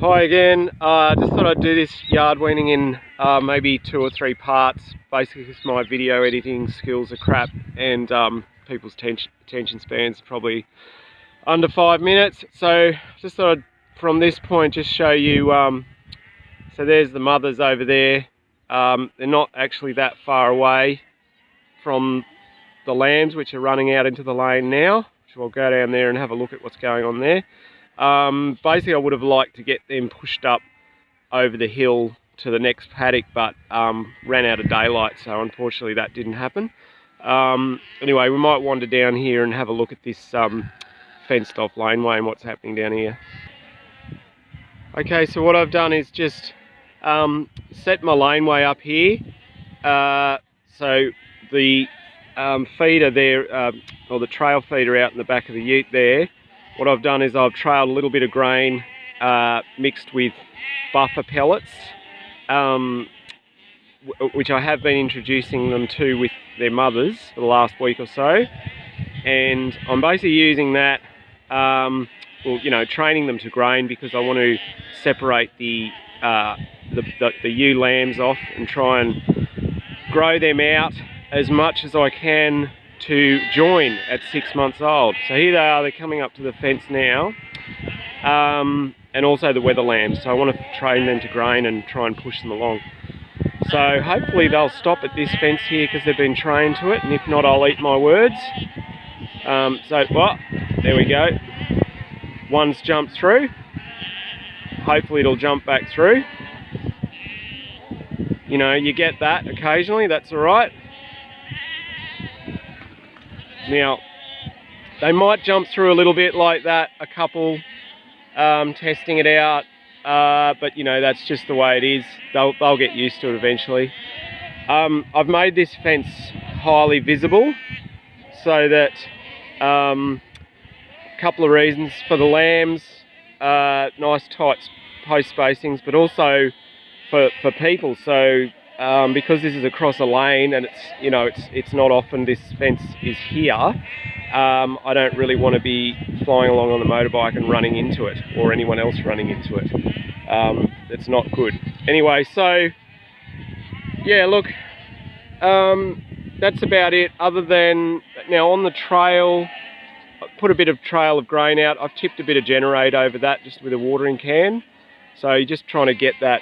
Hi again. Just thought I'd do this yard weaning in maybe 2 or 3 parts. Basically, because my video editing skills are crap and people's attention spans probably under 5 minutes. So just thought I'd, from this point, just show you. So there's the mothers over there. They're not actually that far away from the lambs, which are running out into the lane now. So I'll go down there and have a look at what's going on there. Basically I would have liked to get them pushed up over the hill to the next paddock, but ran out of daylight, so unfortunately that didn't happen. Anyway, we might wander down here and have a look at this fenced off laneway and what's happening down here. Okay, so what I've done is just set my laneway up here. So the feeder there, or the trail feeder out in the back of the ute there, what I've done is I've trailed a little bit of grain mixed with buffer pellets, which I have been introducing them to with their mothers for the last week or so. And I'm basically using that, well, you know, training them to grain, because I want to separate the ewe lambs off and try and grow them out as much as I can to join at 6 months old. So here they are, they're coming up to the fence now, and also the weather lambs. So I want to train them to grain and try and push them along. So hopefully they'll stop at this fence here because they've been trained to it, and if not, I'll eat my words. Well, there we go. One's jumped through. Hopefully it'll jump back through. You know, you get that occasionally, that's all right. Now, they might jump through a little bit like that, a couple, testing it out, but you know, that's just the way it is. They'll get used to it eventually. I've made this fence highly visible so that, a couple of reasons for the lambs, nice tight post spacings, but also for people. So because this is across a lane and it's not often this fence is here, I don't really want to be flying along on the motorbike and running into it, or anyone else running into it. It's not good. Anyway, so yeah, look, that's about it. Other than now, on the trail, I put a bit of trail of grain out. I've tipped a bit of generate over that just with a watering can. So you're just trying to get that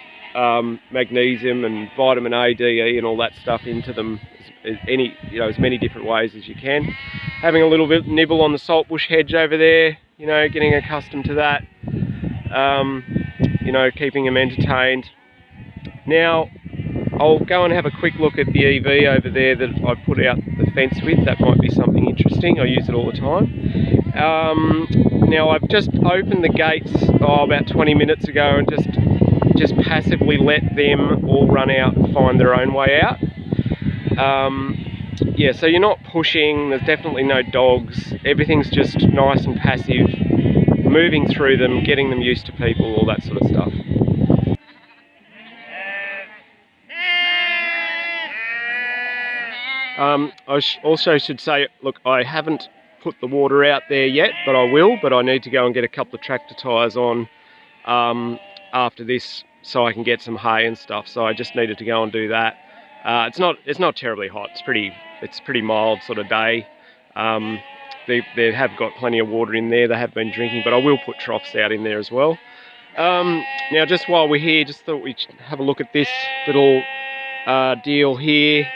magnesium and vitamin A, D, E and all that stuff into them as many different ways as you can. Having a little bit nibble on the saltbush hedge over there, you know, getting accustomed to that, you know, keeping them entertained. Now I'll go and have a quick look at the EV over there that I put out the fence with. That might be something interesting. I use it all the time. Now I've just opened the gates about 20 minutes ago and just passively let them all run out and find their own way out. Yeah, so you're not pushing, there's definitely no dogs, everything's just nice and passive, moving through them, getting them used to people, all that sort of stuff. I also should say, look, I haven't put the water out there yet, but I will, but I need to go and get a couple of tractor tyres on after this, so I can get some hay and stuff. So I just needed to go and do that. It's not terribly hot. It's pretty mild sort of day. They have got plenty of water in there. They have been drinking, but I will put troughs out in there as well. Now, just while we're here, just thought we'd have a look at this little deal here.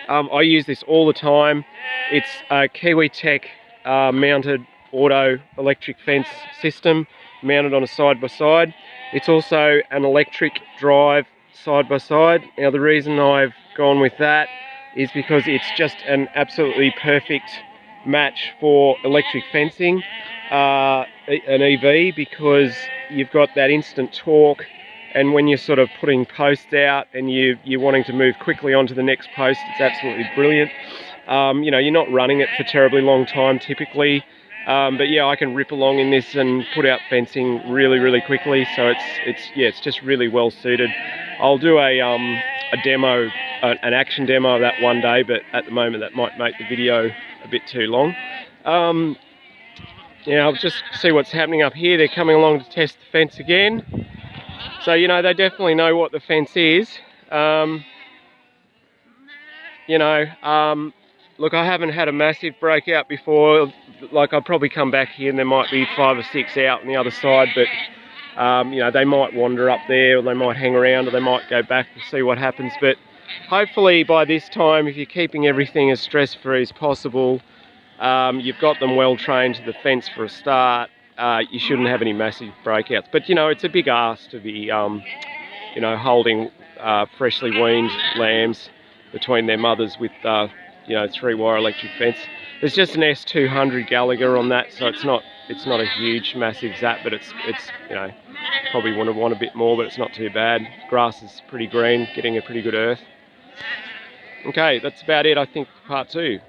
I use this all the time. It's a Kiwi Tech mounted auto electric fence system, mounted on a side-by-side. It's also an electric drive side-by-side. Now the reason I've gone with that is because it's just an absolutely perfect match for electric fencing, an EV, because you've got that instant torque, and when you're sort of putting posts out and you're wanting to move quickly onto the next post, it's absolutely brilliant. You know, you're not running it for terribly long time typically. But yeah, I can rip along in this and put out fencing really quickly. So it's just really well suited. I'll do a demo, an action demo of that one day, but at the moment that might make the video a bit too long. Now I'll just see what's happening up here. They're coming along to test the fence again. So, you know, they definitely know what the fence is. You know, look, I haven't had a massive breakout before. Like, I'll probably come back here and there might be 5 or 6 out on the other side, but you know, they might wander up there, or they might hang around, or they might go back and see what happens. But hopefully by this time, if you're keeping everything as stress-free as possible, you've got them well trained to the fence for a start, you shouldn't have any massive breakouts. But, you know, it's a big ask to be, you know, holding freshly weaned lambs between their mothers with, you know, 3-wire electric fence. There's just an S200 Gallagher on that, so it's not a huge, massive zap, but it's you know, probably want a bit more, but it's not too bad. Grass is pretty green, getting a pretty good earth. Okay, that's about it, I think, for part 2.